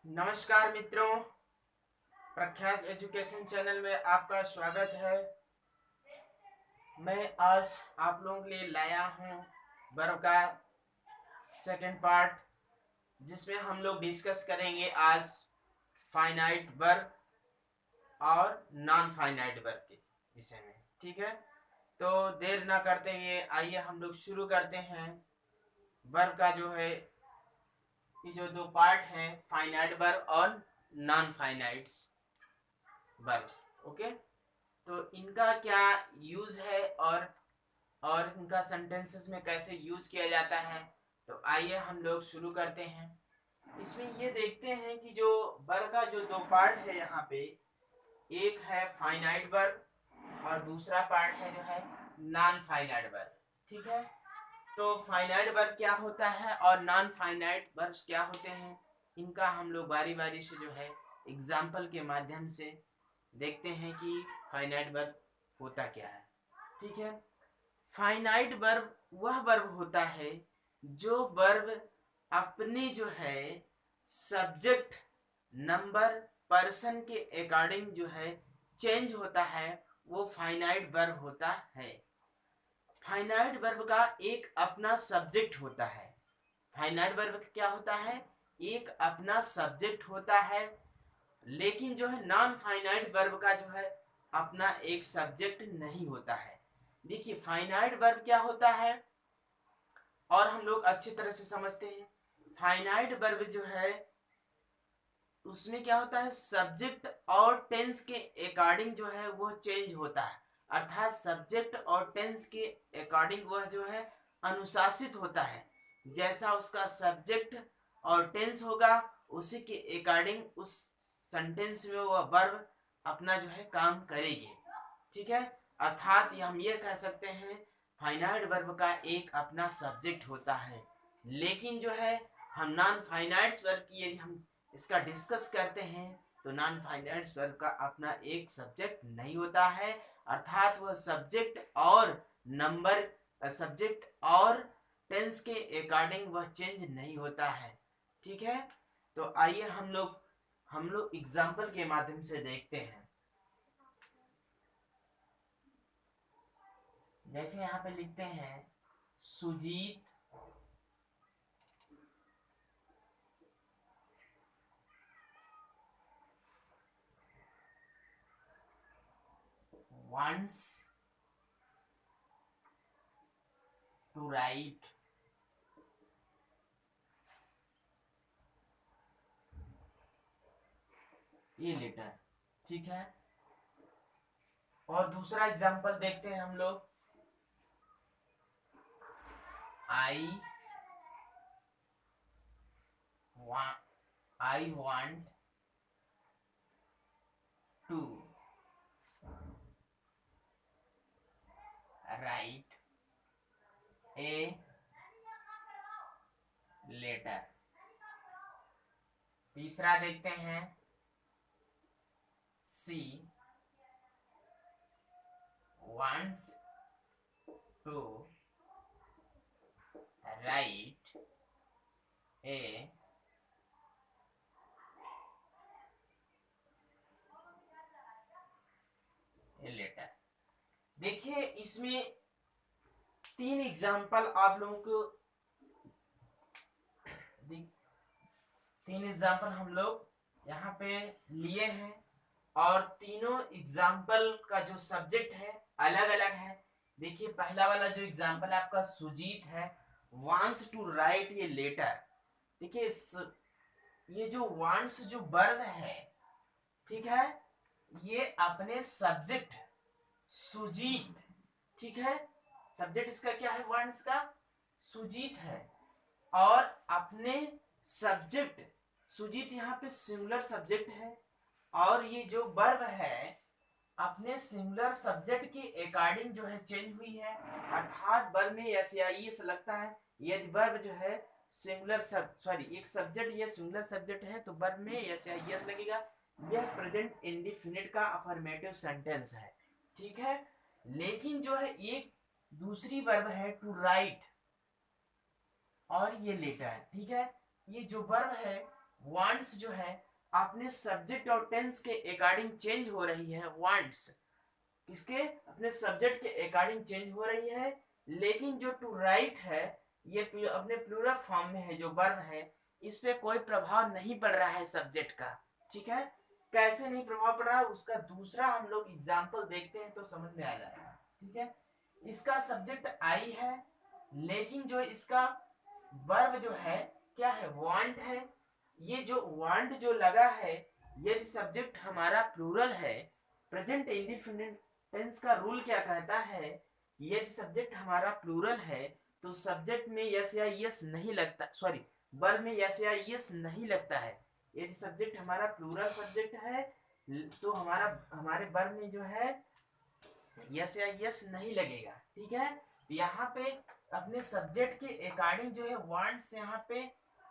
नमस्कार मित्रों, प्रख्यात एजुकेशन चैनल में आपका स्वागत है। मैं आज आप लोगों के लिए लाया हूं वर्ब का सेकंड पार्ट, जिसमें हम लोग डिस्कस करेंगे आज फाइनाइट वर्ब और नॉन फाइनाइट वर्ब के विषय में। ठीक है, तो देर ना करते हुए आइए हम लोग शुरू करते हैं। वर्ब का जो है ये जो दो पार्ट हैं, फाइनाइट वर्ब और नॉन फाइनाइट वर्ब्स। ओके, तो इनका क्या यूज है और इनका सेंटेंसेस में कैसे यूज किया जाता है, तो आइए हम लोग शुरू करते हैं। इसमें ये देखते हैं कि जो वर्ब का जो दो पार्ट है यहाँ पे, एक है फाइनाइट वर्ब और दूसरा पार्ट है जो है नॉन फाइनाइट वर्ब। ठीक है, तो फाइनाइट वर्ब क्या होता है और नॉन फाइनाइट वर्ब्स क्या होते हैं, इनका हम लोग बारी बारी से जो है एग्जाम्पल के माध्यम से देखते हैं कि फाइनाइट वर्ब होता क्या है। ठीक है, फाइनाइट वर्ब वह वर्ब होता है जो वर्ब अपने जो है सब्जेक्ट, नंबर, पर्सन के अकॉर्डिंग जो है चेंज होता है, वो फाइनाइट वर्ब होता है। फाइनाइट वर्ब का एक अपना सब्जेक्ट होता है। फाइनाइट वर्ब क्या होता है, एक अपना सब्जेक्ट होता है। लेकिन जो है नॉन फाइनाइट वर्ब का जो है अपना एक सब्जेक्ट नहीं होता है। देखिए फाइनाइट वर्ब क्या होता है और हम लोग अच्छी तरह से समझते हैं। फाइनाइट वर्ब जो है उसमें क्या होता है, सब्जेक्ट और टेंस के अकॉर्डिंग जो है वह चेंज होता है। अर्थात सब्जेक्ट और टेंस के अकॉर्डिंग वह जो है अनुशासित होता है। जैसा उसका सब्जेक्ट और टेंस होगा उसी के अकॉर्डिंग उस सेंटेंस में वह वर्ब अपना जो है काम करेगी। ठीक है, अर्थात हम ये कह सकते हैं फाइनाइट वर्ब का एक अपना सब्जेक्ट होता है। लेकिन जो है हम नॉन फाइनाइट वर्ब की यदि हम इसका डिस्कस करते हैं तो नॉन फाइनाइट वर्ब का अपना एक सब्जेक्ट नहीं होता है। अर्थात वह सब्जेक्ट और नंबर, सब्जेक्ट और टेंस के अकॉर्डिंग वह चेंज नहीं होता है। ठीक है, तो आइए हम लोग एग्जाम्पल के माध्यम से देखते हैं। जैसे यहाँ पे लिखते हैं सुजीत wants to write ये लेटर। ठीक है, और दूसरा एग्जांपल देखते हैं हम लोग। I want to write a letter. तीसरा देखते हैं, she wants to write a letter. देखिए इसमें तीन एग्जाम्पल आप लोगों को तीन एग्जाम्पल हम लोग यहाँ पे लिए हैं और तीनों एग्जाम्पल का जो सब्जेक्ट है अलग अलग है। देखिए पहला वाला जो एग्जाम्पल आपका सुजीत है, वांट्स टू राइट ये लेटर। देखिए ये जो वांट्स जो वर्ब है, ठीक है, ये अपने सब्जेक्ट सुजीत, ठीक है, सब्जेक्ट इसका क्या है, वांट्स का सुजीत है, और अपने सब्जेक्ट सुजीत यहाँ पे सिंगुलर सब्जेक्ट है, और ये जो वर्ब है अपने सिंगुलर सब्जेक्ट के अकॉर्डिंग जो है चेंज हुई है। अर्थात वर्ब में ऐसे आई ऐसा लगता है यदि वर्ब जो है सिंगुलर सॉरी एक सब्जेक्ट या सिंगुलर सब्जेक्ट है तो वर्ब में ऐसे यस लगेगा। यह प्रेजेंट इंडेफिनिट का अफर्मेटिव सेंटेंस है। ठीक है, लेकिन जो है एक दूसरी वर्ब है टू राइट और ये लेटर। ठीक है, ये जो वर्ब है वांट्स जो है अपने सब्जेक्ट और टेंस के अकॉर्डिंग चेंज हो रही है। वांट्स किसके अपने सब्जेक्ट के अकॉर्डिंग चेंज हो रही है, लेकिन जो टू राइट है ये अपने प्लूरल फॉर्म में है, जो वर्ब है इस पे कोई प्रभाव नहीं पड़ रहा है सब्जेक्ट का। ठीक है, कैसे नहीं प्रभाव पड़ रहा है उसका दूसरा हम लोग एग्जांपल देखते हैं तो समझ में आ जाएगा। ठीक है, इसका सब्जेक्ट आई है, लेकिन जो इसका वर्ब जो है क्या है, वांट है। ये जो वांट जो लगा है, यदि सब्जेक्ट हमारा प्लूरल है, प्रेजेंट इंडेफिनिट टेंस का रूल क्या कहता है, यदि सब्जेक्ट हमारा प्लूरल है तो सब्जेक्ट में यस या यस नहीं लगता, सॉरी वर्ब में यस या यस नहीं लगता है। यदि सब्जेक्ट हमारा प्लूरल सब्जेक्ट है तो हमारे वर्ब में जो है यस या यस नहीं लगेगा। ठीक है, यहाँ पे अपने सब्जेक्ट के अकॉर्डिंग जो है वांट्स, यहाँ पे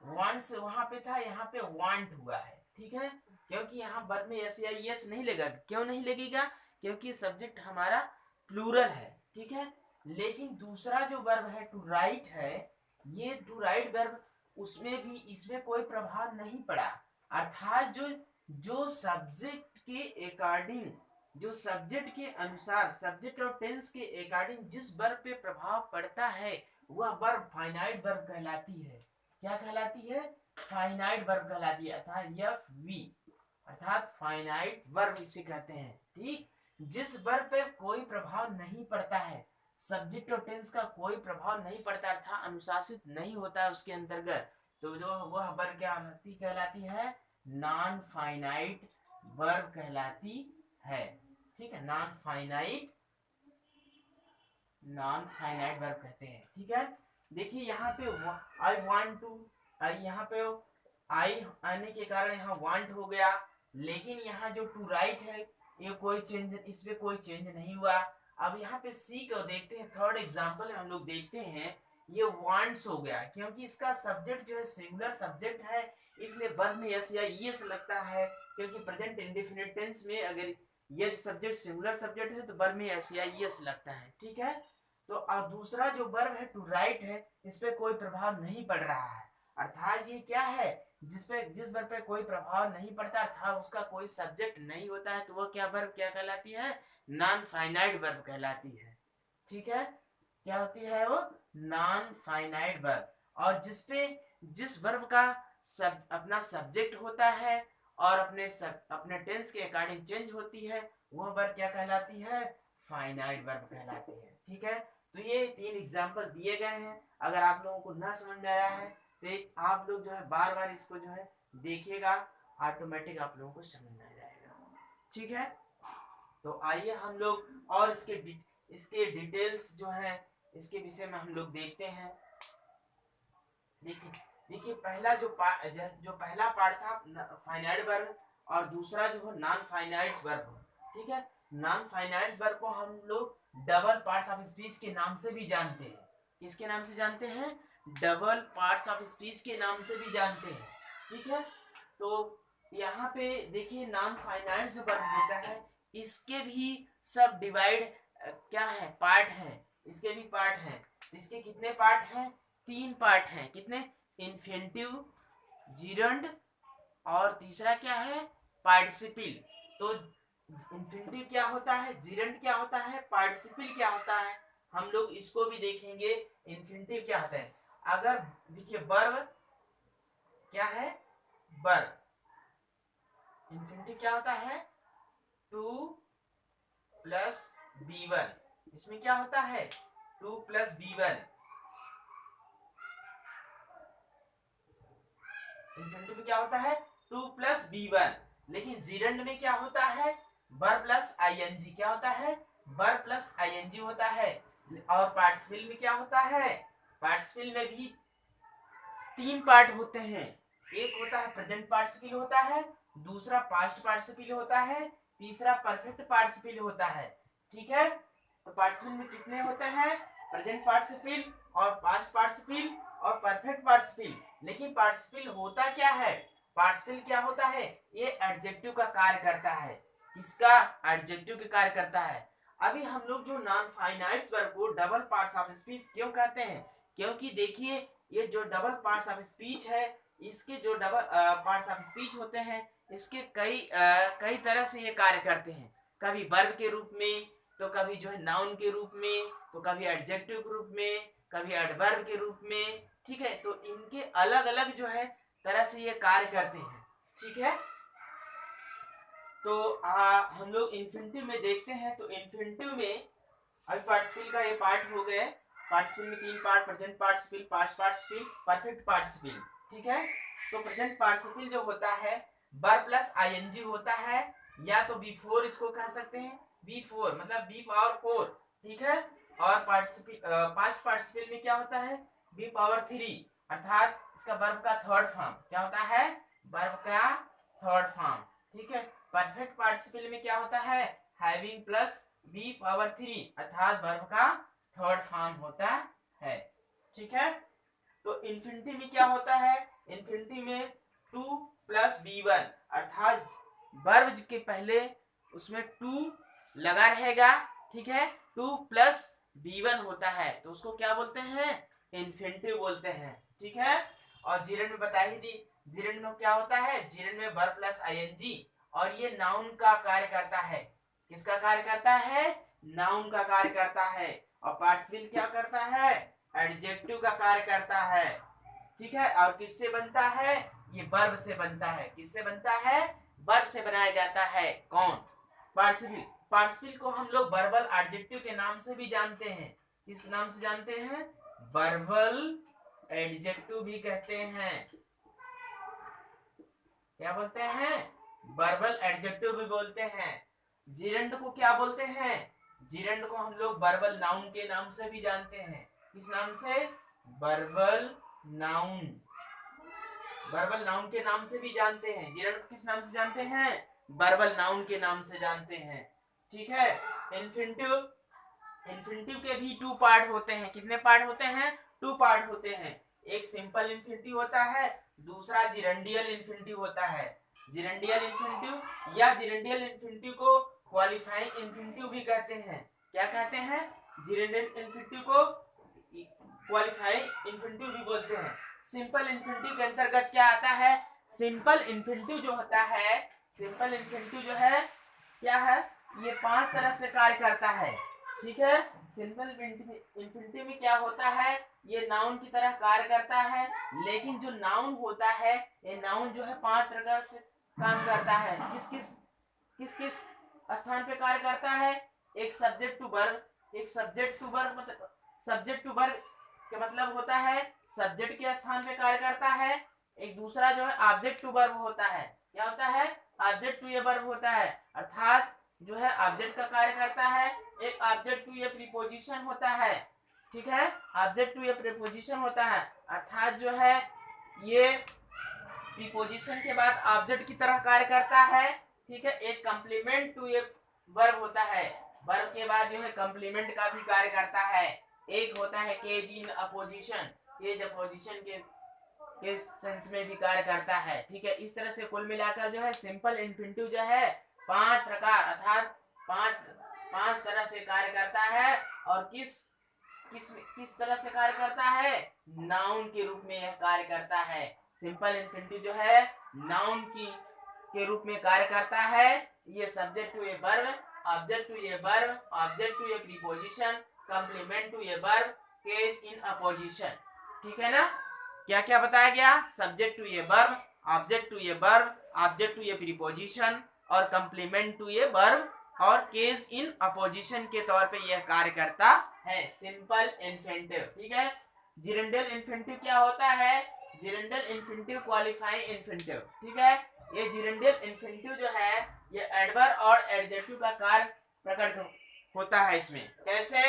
वांट्स वहां पे था, यहाँ पे वांट हुआ है। ठीक है, क्योंकि यहाँ वर्ब में यस या यस नहीं लगेगा। क्यों नहीं लगेगा, क्योंकि सब्जेक्ट हमारा प्लूरल है। ठीक है, लेकिन दूसरा जो वर्ब है टू राइट है, ये टू राइट वर्ब उसमें भी इसमें कोई प्रभाव नहीं पड़ा। अर्थात जो सब्जेक्ट के अकॉर्डिंग, जो सब्जेक्ट के अनुसार, सब्जेक्ट और टेंस के अकॉर्डिंग जिस वर्ब पे प्रभाव पड़ता है वह वर्ब फाइनाइट वर्ब कहलाती है। क्या कहलाती है, फाइनाइट वर्ब कहलाती है, अर्थात एफ वी, अर्थात फाइनाइट वर्ब इसे कहते हैं। ठीक, जिस वर्ब पे कोई प्रभाव नहीं पड़ता है, सब्जेक्ट और टेंस का कोई प्रभाव नहीं पड़ता अर्थात अनुशासित नहीं होता है उसके अंतर्गत, तो जो वह वर्ब क्या कहलाती है, नॉन फाइनाइट वर्ब कहलाती है। ठीक है, नॉन फाइनाइट वर्ब कहते हैं। ठीक है, देखिए यहाँ पे आई वांट टू, यहाँ पे आई आने के कारण यहाँ वांट हो गया, लेकिन यहाँ जो टू राइट है ये कोई चेंज, इसमें कोई चेंज नहीं हुआ। अब यहाँ पे सी को देखते हैं, थर्ड एग्जांपल में हम लोग देखते हैं, ये वांट्स हो गया क्योंकि इसका सब्जेक्ट जो है सिंगुलर सब्जेक्ट है, इसलिए वर्ब में यस या यस लगता है, क्योंकि प्रेजेंट इंडेफिनिट टेंस में अगर यदि सब्जेक्ट सिंगुलर सब्जेक्ट है तो वर्ब में यस या यस लगता है। ठीक है, तो अब दूसरा जो वर्ब है टू राइट है, इस पे कोई प्रभाव नहीं पड़ रहा है, अर्थात ये क्या है, जिस वर्ब पे कोई प्रभाव नहीं पड़ता अर्थात उसका कोई सब्जेक्ट नहीं होता है, तो वो क्या वर्ब क्या कहलाती है, नॉन फाइनाइट वर्ब कहलाती है। ठीक है, क्या होती है वो, नॉन फाइनाइट वर्ब। और जिस वर्ब का अपना सब्जेक्ट होता है और अपने टेंस के अकॉर्डिंग चेंज होती है, वह वर्ब क्या कहलाती है, फाइनाइट वर्ब कहलाती है। ठीक है, तो ये तीन एग्जांपल दिए गए हैं। अगर आप लोगों को ना समझ में आया है तो आप लोग जो है बार बार इसको जो है देखिएगा, ऑटोमेटिक आप लोगों को समझ में आ जाएगा। ठीक है, तो आइए हम लोग और इसके डिटेल्स जो है इसके विषय में हम लोग देखते हैं। देखिए पहला जो पहला पार्ट था फाइनाइट वर्ब और दूसरा जो है नॉन फाइनाइट वर्ब। ठीक है, नॉन फाइनाइट वर्ब को हम लोग डबल पार्ट्स ऑफ स्पीच के नाम से भी जानते हैं। किसके नाम से जानते हैं, डबल पार्ट्स ऑफ स्पीच के नाम से भी जानते हैं। ठीक है, तो यहाँ पे देखिए नॉन फाइनाइट जो वर्ब होता है इसके भी सब डिवाइड क्या है, पार्ट हैं, इसके भी पार्ट हैं। इसके कितने पार्ट हैं, तीन पार्ट हैं। कितने, इन्फिनिटिव, जिरंड और तीसरा क्या है, पार्टिसिपल। तो इन्फिनिटिव क्या होता है, जिरंड क्या होता है, पार्टिसिपल क्या होता है, हम लोग इसको भी देखेंगे। इन्फिनिटिव क्या होता है, अगर देखिए वर्ब क्या है, वर्ब इन्फिनिटिव क्या होता है, 2 प्लस B1, इसमें क्या होता है 2 प्लस B1। इन्फिनिटिव में क्या होता है 2 प्लस B1, लेकिन जिरंड में क्या होता है, वर्ब प्लस ING, क्या होता है, वर्ब प्लस ING होता है। और पार्टिसिपल में क्या होता है, पार्टिसिपल में भी तीन पार्ट होते हैं, एक होता है प्रेजेंट पार्टिसिपल होता है, दूसरा पास्ट पार्टिसिपल होता है, तीसरा परफेक्ट पार्टिसिपल होता है। ठीक है, तो पार्टिसिपल में कितने होते हैं, प्रेजेंट पार्टिसिपल और पास्ट पार्टिसिपल और परफेक्ट पार्टिसिपल। लेकिन पार्टिसिपल होता क्या है, पार्टिसिपल क्या होता है, ये एडजेक्टिव का कार्य करता है। इसका एडजेक्टिव का कार्य करता है। अभी हम लोग जो नॉन फाइनाइट वर्ब को डबल पार्ट्स ऑफ स्पीच क्यों कहते हैं, क्योंकि देखिए ये जो डबल पार्ट्स ऑफ स्पीच है इसके जो डबल पार्ट्स ऑफ स्पीच होते हैं, इसके कई तरह से ये कार्य करते हैं। कभी वर्ब के रूप में, तो कभी जो है नाउन के रूप में, तो कभी एडजेक्टिव के रूप में, कभी एडवर्ब के रूप में। ठीक है, तो इनके अलग अलग जो है तरह से ये कार्य करते हैं। ठीक है, तो हम लोग इन्फिनिटिव में देखते हैं। तो इन्फिनिटिव में अभी पार्टिसिपल का ये पार्ट हो गए। पार्टिसिपल में 3 part, present participle, past participle, perfect participle. ठीक है, तो प्रेजेंट पार्टिसिपल जो होता है वर्ब प्लस आईएनजी होता है, या तो बी4 इसको कह सकते हैं, बी4 मतलब बी पावर 4। ठीक है, और पार्टिसिपल पास्ट पार्टिसिपल में क्या होता है, बी पावर 3, अर्थात इसका वर्ब का थर्ड फॉर्म क्या होता है, वर्ब का थर्ड फॉर्म। ठीक है, परफेक्ट पार्टिसिपल में क्या होता है, हैविंग प्लस बी पावर 3, अर्थात वर्ब का थर्ड फॉर्म होता है। ठीक है, तो इन्फिनिटी में क्या होता है, इन्फिनिटी में 2 प्लस b1, अर्थात वर्ब के पहले उसमें 2 लगा रहेगा। ठीक है, 2 प्लस b1 होता है, तो उसको क्या बोलते हैं, इन्फिनिटिव बोलते हैं। ठीक है, और जीरेंड में बता ही दी, जीरेंड में क्या होता है, जीरेंड में वर्ब प्लस आईएनजी, और ये नाउन का कार्य करता है। किसका कार्य करता है, नाउन का कार्य करता है। और पार्टिसिपल क्या करता है, एडजेक्टिव का कार्य करता है। ठीक है, और किससे बनता है, ये वर्ब से बनता है। किससे बनता है, वर्ब से बनाया जाता है। कौन, पार्टिसिपल। पार्टिसिपल को हम लोग वर्बल एडजेक्टिव के नाम से भी जानते हैं। किस नाम से जानते हैं, वर्बल एडजेक्टिव भी कहते हैं। क्या बोलते हैं, वर्बल एडजेक्टिव भी बोलते हैं। जिरेंड को क्या बोलते हैं, जिरेंड को हम लोग वर्बल नाउन के नाम से भी जानते हैं। किस नाम से, वर्बल नाउन, वर्बल नाउन के नाम से भी जानते हैं। जिरेंड को किस नाम से जानते हैं, वर्बल नाउन के नाम से जानते हैं। ठीक है, इन्फिनिटिव, इन्फिनिटिव के भी 2 पार्ट होते हैं। कितने पार्ट होते हैं, 2 पार्ट होते हैं। एक सिंपल इन्फिनिटिव होता है, दूसरा जिरेंडियल इन्फिनिटिव होता है। जिरेंडियल इन्फिनिटिव या जिरेंडियल इन्फिनिटिव को क्वालिफाइंग इन्फिनिटिव भी कहते हैं। क्या कहते हैं, जिरेंडियल इन्फिनिटिव को क्वालिफाइंग इन्फिनिटिव भी बोलते हैं। सिंपल इन्फिनिटिव के अंतर्गत क्या आता है, सिंपल इन्फिनिटिव जो होता है, सिंपल इन्फिनिटिव जो है क्या है, ये 5 तरह से कार्य करता है। ठीक है, सिंपल इन्फिनिटिव में क्या होता है, ये नाउन की तरह कार्य करता है, लेकिन जो नाउन होता है, ये नाउन जो है 5 प्रकार से काम करता है। किस किस स्थान पे कार्य करता है, एक सब्जेक्ट टू वर्ब, एक सब्जेक्ट टू वर्ब, मतलब सब्जेक्ट टू वर्ब का मतलब होता है सब्जेक्ट के स्थान पे कार्य करता है। एक दूसरा जो है ऑब्जेक्ट टू वर्ब होता है। क्या होता है, ऑब्जेक्ट टू ये वर्ब होता है, अर्थात जो है ऑब्जेक्ट का कार्य करता है। एक ऑब्जेक्ट टू ये प्रीपोजिशन होता है। ठीक है, ऑब्जेक्ट टू ये प्रीपोजिशन होता है, अर्थात जो है ये प्रीपोजिशन के बाद ऑब्जेक्ट की तरह कार्य करता है। ठीक है, एक कंप्लीमेंट टू ये वर्ब होता है, वर्ब के बाद जो है कंप्लीमेंट का भी कार्य करता है। एक होता है case in apposition, case apposition के सेंस में भी कार्य करता है। ठीक है, इस तरह से कुल मिलाकर जो है सिंपल इन्फिनिटिव जो है 5 प्रकार अर्थात 5 तरह से कार्य करता है। और किस किस किस तरह से कार्य करता है, नाउन के रूप में यह कार्य करता है। सिंपल इन्फिनिटिव जो है नाउन के रूप में कार्य करता है। ये subject to a verb, object to a verb, object to a preposition, complement to a verb, case in apposition. ठीक है ना, क्या क्या बताया गया, subject to a verb, object to a verb, object to a preposition और complement to a verb और case in apposition के तौर पे यह कार्य करता है सिंपल इन्फिनिटिव। ठीक है, जिरेंडियल इन्फिनिटिव क्या होता है, जिरेंडियल इन्फिनिटिव क्वालिफाइंग इन्फिनिटिव। ठीक है, ये जिरेंडियल इन्फिनिटिव जो है ये एडवर्ब और एडजेक्टिव का कार्य प्रकट होता है। इसमें कैसे,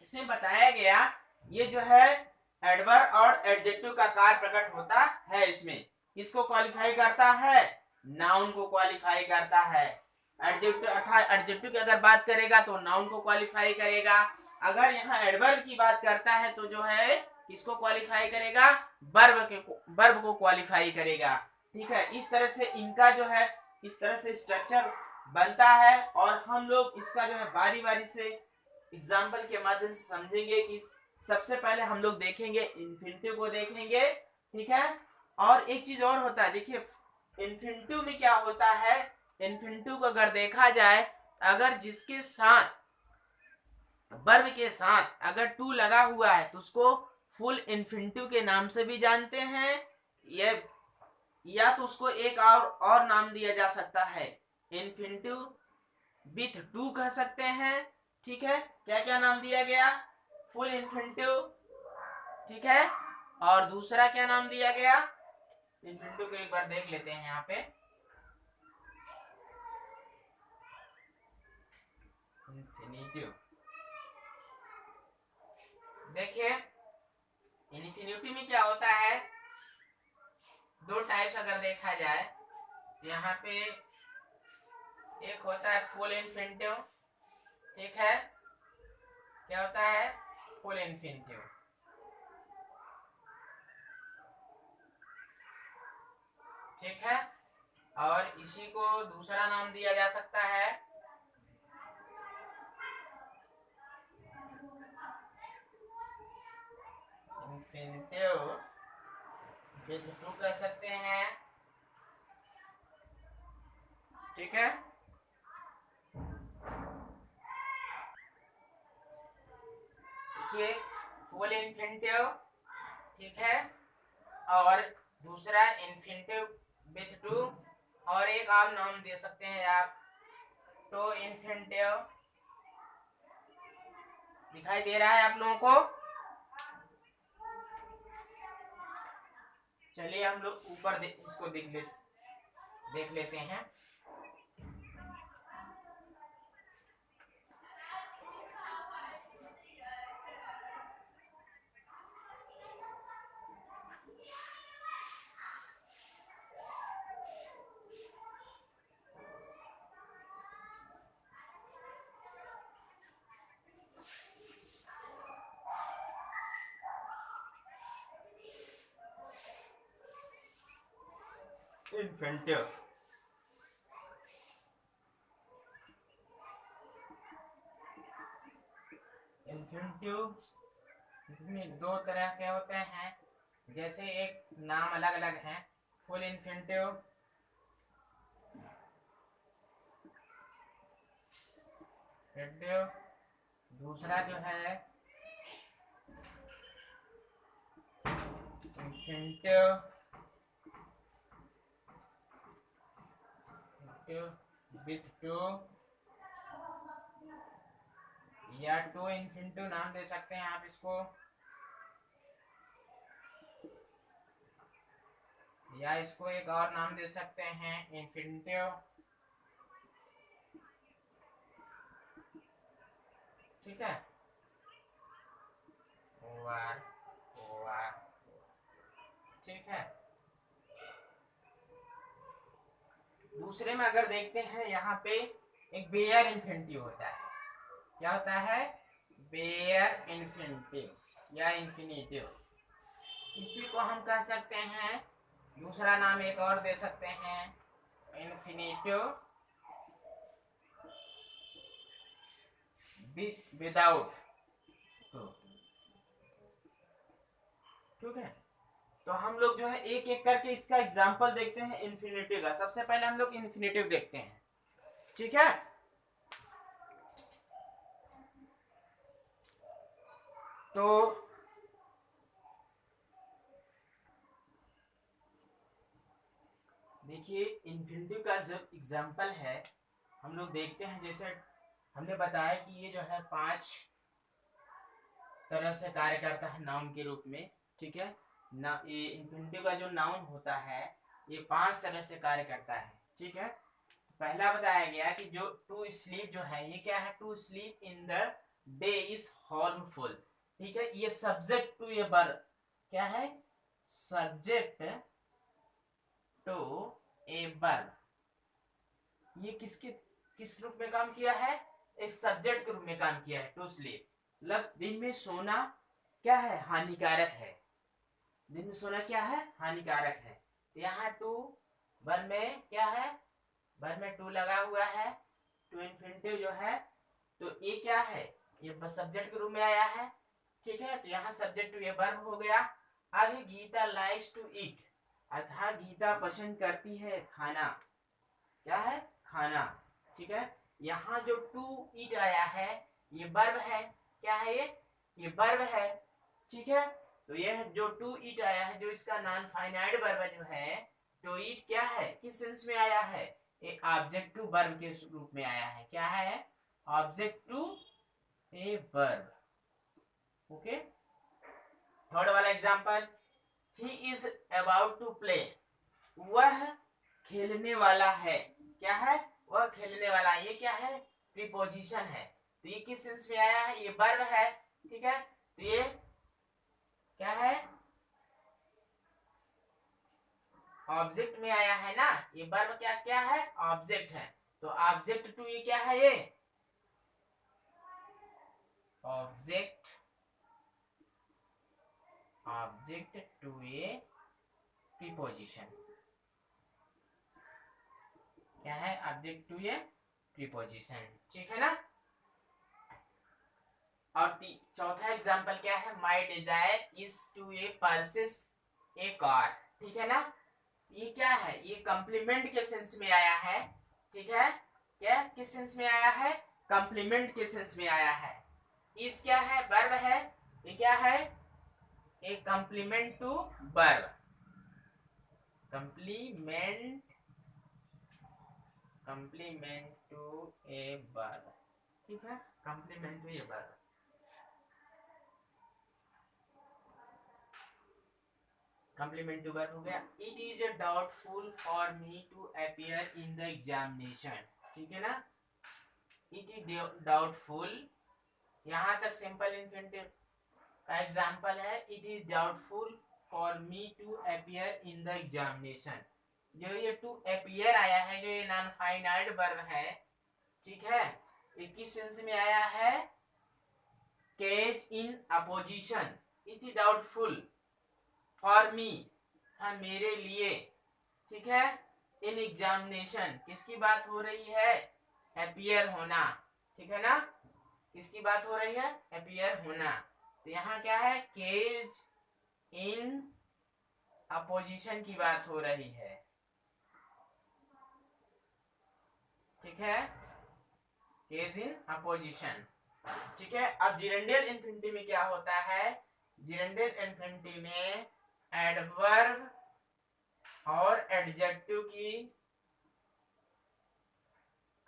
इसमें बताया गया ये जो है एडवर्ब और एडजेक्टिव का कार्य प्रकट होता है। इसमें किसको क्वालिफाई करता है, नाउन को क्वालिफाई करता है। एडजेक्टिव अर्थात एडजेक्टिव की अगर बात करेगा तो नाउन को क्वालिफाई करेगा। अगर यहाँ एडवर्ब की बात करता है तो जो है किसको क्वालिफाई करेगा, वर्ब को क्वालिफाई करेगा। ठीक है, इस तरह से इनका जो है इस तरह से स्ट्रक्चर बनता है और हम लोग इसका जो है बारी बारी से एग्जाम्पल के माध्यम से समझेंगे। कि सबसे पहले हम लोग देखेंगे इन्फिनिटिव को देखेंगे। ठीक है, और एक चीज और होता है, देखिए इन्फिनिटिव में क्या होता है, इन्फिनिटिव को अगर देखा जाए, अगर जिसके साथ वर्ब के साथ अगर टू लगा हुआ है तो उसको फुल इन्फिनिटिव के नाम से भी जानते हैं, ये या तो उसको एक और नाम दिया जा सकता है, इन्फिनिटिव विथ टू कह सकते हैं। ठीक है, क्या क्या नाम दिया गया, फुल इन्फिनिटिव, ठीक है, और दूसरा क्या नाम दिया गया, इन्फिनिटिव को एक बार देख लेते हैं यहाँ पे, इन्फिनिटिव, देखिए इन्फिनिटी में क्या होता है, दो टाइप्स अगर देखा जाए, यहाँ पे एक होता है फुल इन्फिनिटिव, ठीक है, क्या होता है, फुल इन्फिनिटिव, ठीक है, और इसी को दूसरा नाम दिया जा सकता है इन्फिनिटिव विथ टू कह सकते हैं, ठीक है, देखिए फुल इन्फिनिटिव, ठीक है, और दूसरा इन्फिनिटिव विथ टू, और एक आप नाम दे सकते हैं आप तो इन्फिनिटिव, दिखाई दे रहा है आप लोगों को। चलिए हम लोग ऊपर इसको देख लेते हैं। इन्फिनिटिव, इन्फिनिटिव में दो तरह के होते हैं, जैसे एक नाम अलग अलग हैं, फुल इन्फिनिटिव, दूसरा जो है इन्फिनिटिव विथ टू, या टू इन्फिनिटिव नाम दे सकते हैं आप इसको, या इसको एक और नाम दे सकते हैं इन्फिनिटिव, ठीक है, ओवर ओवर, ठीक है। दूसरे में अगर देखते हैं, यहाँ पे एक बेयर इन्फिनिटिव होता है, क्या होता है, बेयर इन्फिनिटिव या इन्फिनिटिव, इसी को हम कह सकते हैं, दूसरा नाम एक और दे सकते हैं इन्फिनिटिव विदाउट टू, ठीक है। तो हम लोग जो है एक एक करके इसका एग्जांपल देखते हैं इन्फिनिटिव का। सबसे पहले हम लोग इन्फिनिटिव देखते हैं, ठीक है। तो देखिए इन्फिनिटिव का जो एग्जांपल है हम लोग देखते हैं, जैसे हमने बताया कि ये जो है 5 तरह से कार्य करता है नाउन के रूप में, ठीक है ना। ये इन्फिनिटिव का जो नाउन होता है ये 5 तरह से कार्य करता है, ठीक है। पहला बताया गया कि जो टू स्लीप जो है, ये क्या है, to sleep in the day is harmful, ठीक है। ये सब्जेक्ट टू ये वर्ब क्या है, सब्जेक्ट टू ए वर्ब, ये किस रूप में काम किया है, एक सब्जेक्ट के रूप में काम किया है, टू स्लीप, मतलब दिन में सोना क्या है, हानिकारक है, दिन में सोना क्या है, हानिकारक है। यहाँ टू वर्ब में क्या है, वर्ब में टू लगा हुआ है, टू इन्फिनिटिव जो है, तो ये क्या है, ये सब्जेक्ट के रूप में आया है, ठीक है। तो यहाँ सब्जेक्ट टू ये वर्ब हो गया। अब गीता लाइक्स टू ईट, अतः गीता पसंद करती है खाना। क्या है? खाना। ठीक है, यहाँ जो टू ईट आया है ये वर्ब है। क्या है ये वर्ब है। ठीक है, तो यह जो टू ईट आया है, जो इसका नॉन फाइनाइट वर्ब जो है टू ईट, क्या है, किस सेंस में आया है? ये ऑब्जेक्ट टू वर्ब के रूप में आया है। क्या है? Object to a verb. Okay, third वाला example, he is about to play, वह खेलने वाला है। क्या है? वह खेलने वाला। ये क्या है? प्रीपोजिशन है। तो ये किस सेंस में आया है? ये वर्ब है। ठीक है, तो ये क्या है? ऑब्जेक्ट में आया है ना। ये वर्ब क्या क्या है? ऑब्जेक्ट है। तो ऑब्जेक्ट टू ये क्या है? ये ऑब्जेक्ट टू ए प्रीपोजिशन। क्या है? Object to a preposition. ठीक है ना। और चौथा एग्जांपल क्या है? My desire is to a purchase a car. ठीक है ना। ये क्या है? ये कॉम्प्लीमेंट के सेंस में आया है। ठीक है, क्या किस सेंस में आया है? कॉम्प्लीमेंट के सेंस में आया है। इस क्या है? वर्ब है। ये क्या है? A complement to verb. Complement to a verb. ठीक है, complement to a verb. Complement to verb हो गया। It is doubtful for me to appear in the examination. ठीक है ना। इट इज डाउटफुल, यहां तक सिंपल इन्फिनिटिव का एग्जांपल है। It is doubtful for me to appear in the examination. जो ये टू अपीयर आया है, जो ये नॉन फाइनाइट वर्ब है, ठीक है, ये किस सेंस में आया है? Case in apposition. It is doubtful for me, हाँ मेरे लिए। ठीक है, इन एग्जामिनेशन किसकी बात हो रही है? अपीयर होना। ठीक है ना, किसकी बात हो रही है? अपीयर होना। तो यहाँ क्या है? केज इन अपोजिशन की बात हो रही है। ठीक है, केज इन अपोजिशन। ठीक है, अब जिरेंडियल इन्फिनिटी में क्या होता है? जिरेंडियल इन्फिनिटी में एडवर्ब और एडजेक्टिव की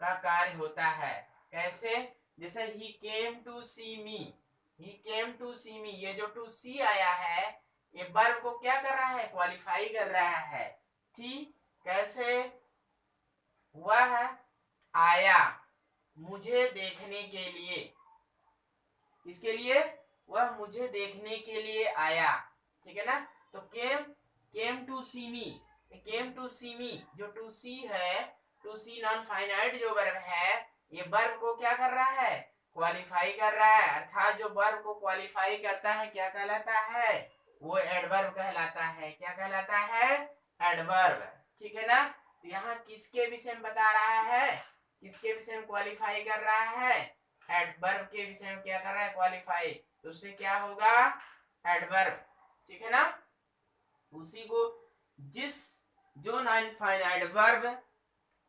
का कार्य होता है। कैसे? जैसे ही came to C me, he came to सी मी, ये जो टू सी आया है ये वर्ब को क्या कर रहा है? क्वालिफाई कर रहा है। ठीक, कैसे? वह आया मुझे देखने के लिए। इसके लिए? वह मुझे देखने के लिए आया। ठीक है ना। तो came to C me, came to सी मी, जो टू सी है, टू सी नॉन फाइनाइट जो वर्ब है, ये वर्ब को क्या कर रहा है? क्वालिफाई कर रहा है। अर्थात जो वर्ब को क्वालिफाई करता है क्या कहलाता है? वो एडवर्ब कहलाता है। क्या कहलाता है? एडवर्ब। ठीक है ना। तो यहाँ किसके विषय में बता रहा है? किसके विषय में क्वालिफाई कर रहा है? एडवर्ब के विषय में क्या कर रहा है? क्वालिफाई। तो उससे क्या होगा? एडवर्ब। ठीक है ना। उसी को जो नॉन फाइनाइट वर्ब,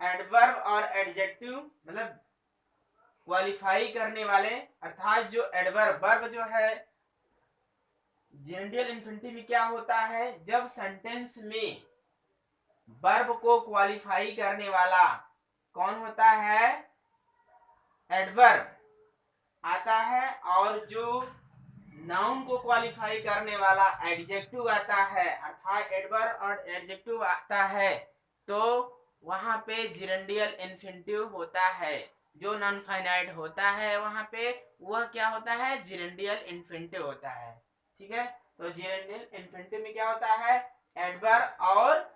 एडवर्ब और एडजेक्टिव मतलब क्वालिफाई करने वाले, अर्थात जो एडवर्ब वर्ब जो है जेरेंडियल इन्फिनिटी में क्या होता है? जब सेंटेंस में वर्ब को क्वालिफाई करने वाला कौन होता है? एडवर्ब आता है, और जो नाउन को क्वालिफाई करने वाला एडजेक्टिव आता है, अर्थात एडवर्ब और एडजेक्टिव आता है, तो वहां पे जिरेंडियल इन्फिनिटिव होता है। जो नॉन फाइनाइट होता है वहां पे वह क्या होता है? जिरेंडियल इन्फिनिटिव होता है। ठीक है, तो जिरेंडियल इन्फिनिटिव में क्या होता है? एडवर्ब और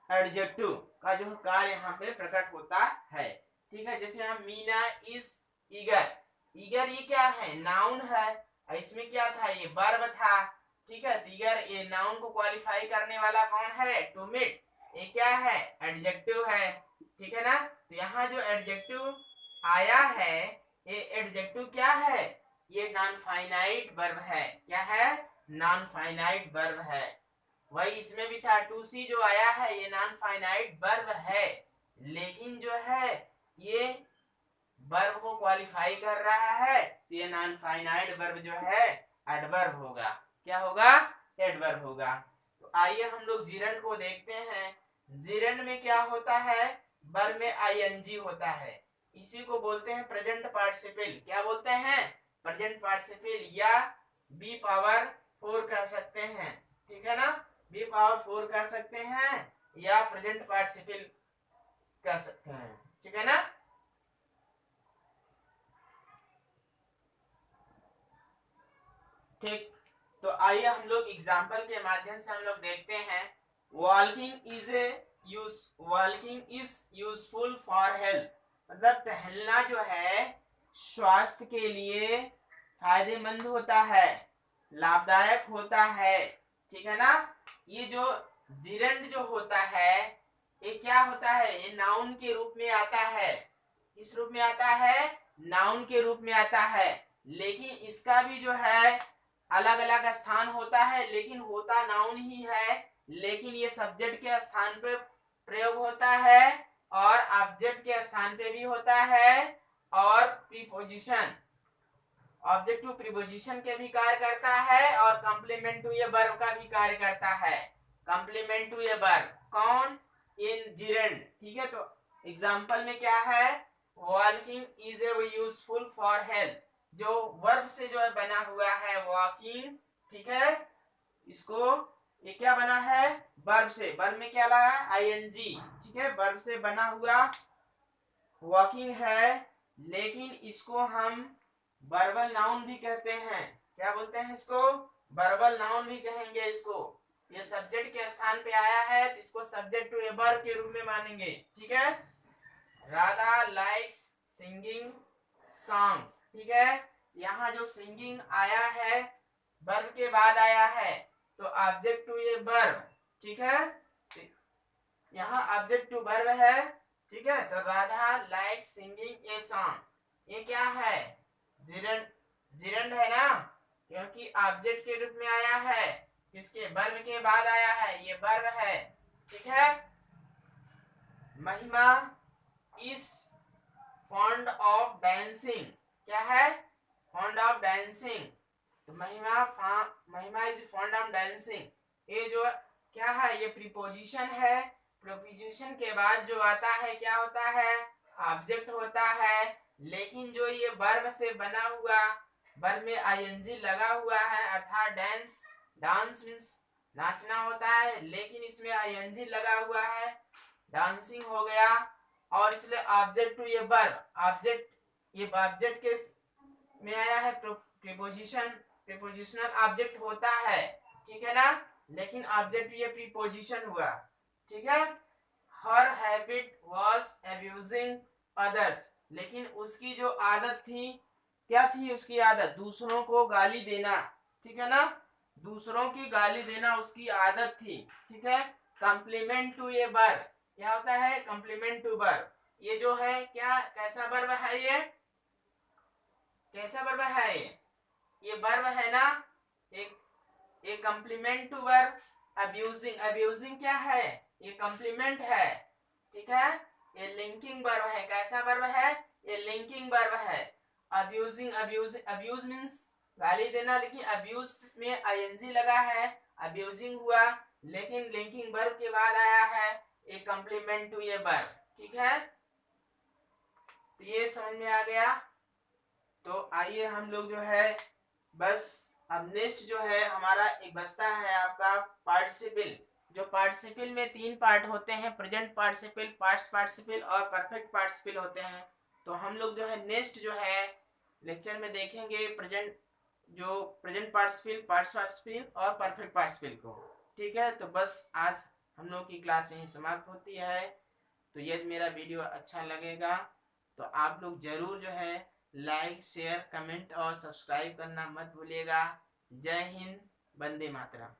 एडजेक्टिव का जो कार्य यहाँ पे प्रकट होता है। ठीक है, जैसे हम मीना इज ईगर, ईगर ये क्या है? नाउन है। इसमें क्या था? ये वर्ब था। ठीक है, तो ईगर ये नाउन को क्वालिफाई करने वाला कौन है? टू मीट, ये क्या है? एडजेक्टिव है। ठीक है ना। तो यहाँ जो एडजेक्टिव आया है, ये एडजेक्टिव क्या है? ये नॉन फाइनाइट वर्ब है। क्या है? नॉन फाइनाइट वर्ब है। वही इसमें भी था। टू सी जो आया है ये नॉन फाइनाइट वर्ब है, लेकिन जो है ये वर्ब को क्वालिफाई कर रहा है, तो ये नॉन फाइनाइट वर्ब जो है एडवर्ब होगा। क्या होगा? एडवर्ब होगा। तो आइए हम लोग जिरंड को देखते हैं। जिरंड में क्या होता है? वर्ब में आईएनजी होता है। इसी को बोलते हैं प्रेजेंट पार्टिसिपल। क्या बोलते हैं? प्रेजेंट पार्टिसिपल, या बी पावर 4 कह सकते हैं। ठीक है ना? बी पावर 4 कह सकते हैं, या प्रेजेंट पार्टिसिपल कह सकते हैं। ठीक है ना? ठीक, तो आइए हम लोग एग्जाम्पल के माध्यम से हम लोग देखते हैं। Walking is useful for health, मतलब टहलना जो है स्वास्थ्य के लिए फायदेमंद होता है, लाभदायक होता है। ठीक है ना? ये जो जिरंड जो होता है ये क्या होता है? ये नाउन के रूप में आता है। किस रूप में आता है? नाउन के रूप में आता है। लेकिन इसका भी जो है अलग अलग स्थान होता है, लेकिन होता नाउन ही है। लेकिन ये सब्जेक्ट के स्थान पे प्रयोग होता है, और ऑब्जेक्ट के स्थान पे भी होता है, और प्रीपोजिशन, ऑब्जेक्ट टू प्रीपोजिशन के भी कार्य करता है, और कंप्लीमेंट टू ये वर्ब का भी कार्य करता है। कंप्लीमेंट टू ये वर्ब कौन? इन जिरेंड। ठीक है, तो एग्जांपल में क्या है? Walking is a useful for health, जो वर्ब से जो है बना हुआ है वॉकिंग। ठीक है, इसको ये क्या बना है? वर्ब से। वर्ब में क्या लगा? आईएनजी। ठीक है, वर्ब से बना हुआ वॉकिंग है, लेकिन इसको हम वर्बल नाउन भी कहते हैं। क्या बोलते हैं इसको? वर्बल नाउन भी कहेंगे इसको। ये सब्जेक्ट के स्थान पे आया है, तो इसको सब्जेक्ट टू ए वर्ब के रूप में मानेंगे। ठीक है, राधा लाइक्स सिंगिंग सॉन्ग्स। ठीक है, यहाँ जो सिंगिंग आया है वर्ब के बाद आया है, तो ऑब्जेक्ट टू ये वर्ब। ठीक है, यहाँ ऑब्जेक्ट टू वर्ब है। ठीक है, तो Radha like singing a song, ये क्या है? जिरंड। जिरंड है ना, क्योंकि ऑब्जेक्ट के रूप में आया है। किसके? वर्ब के बाद आया है, ये वर्ब है। ठीक है, महिमा इज फॉन्ड ऑफ डांसिंग। क्या है? Fond of dancing. तो महिमा इज फॉन्ड ऑफ डांसिंग, ये जो क्या है? ये प्रीपोजिशन है। प्रीपोजिशन के बाद जो आता है क्या होता है? ऑब्जेक्ट होता है। लेकिन जो ये वर्ब से बना हुआ, वर्ब में आईएनजी लगा हुआ है, अर्थात डांस, डांस मीन्स नाचना होता है, लेकिन इसमें आईएनजी लगा हुआ है, डांसिंग हो गया। और इसलिए ऑब्जेक्ट टू ये वर्ब, ऑब्जेक्ट, ये ऑब्जेक्ट के में आया है। प्रीपोजिशन, प्रीपोजिशनल ऑब्जेक्ट होता है। ठीक है ना? लेकिन ऑब्जेक्ट ये प्रीपोजिशन हुआ। ठीक है, हर हैबिट वाज अब्यूजिंग अदर्स, लेकिन उसकी जो आदत थी, क्या थी उसकी आदत? दूसरों को गाली देना। ठीक है ना? दूसरों की गाली देना उसकी आदत थी। ठीक है, कंप्लीमेंट टू ये वर्ब। क्या होता है? Complement to verb. ये जो है क्या, कैसा वर्ब है? ये कैसा वर्ब है? ये वर्ब है ना, एक complement to verb. Abusing, abusing क्या है? ये कंप्लीमेंट है। ठीक है, ये लिंकिंग वर्ब है। कैसा वर्ब है? ये लिंकिंग वर्ब है। अब्यूजिंग, अब्यूज मीन्स गाली देना, लेकिन अब्यूज में आईएनजी लगा है, अब्यूजिंग हुआ, लेकिन लिंकिंग वर्ब के बाद आया है एक कंप्लीमेंट टू ये वर्ब। ठीक है, तो ये समझ में आ गया। तो आइए हम लोग जो है बस अब नेक्स्ट जो है हमारा एक बचता है आपका पार्टिसिपल। जो पार्टिसिपल में 3 पार्ट होते हैं, प्रेजेंट पार्टिसिपल, पास्ट पार्टिसिपल और परफेक्ट पार्टिसिपल होते हैं। तो हम लोग जो है नेक्स्ट जो है लेक्चर में देखेंगे प्रेजेंट पार्टिसिपल, पास्ट पार्टिसिपल और परफेक्ट पार्टिसिपल को। ठीक है, तो बस आज हम लोग की क्लास यहीं समाप्त होती है। तो यदि मेरा वीडियो अच्छा लगेगा तो आप लोग जरूर जो है लाइक, शेयर, कमेंट और सब्सक्राइब करना मत भूलिएगा। जय हिंद, वंदे मातरम।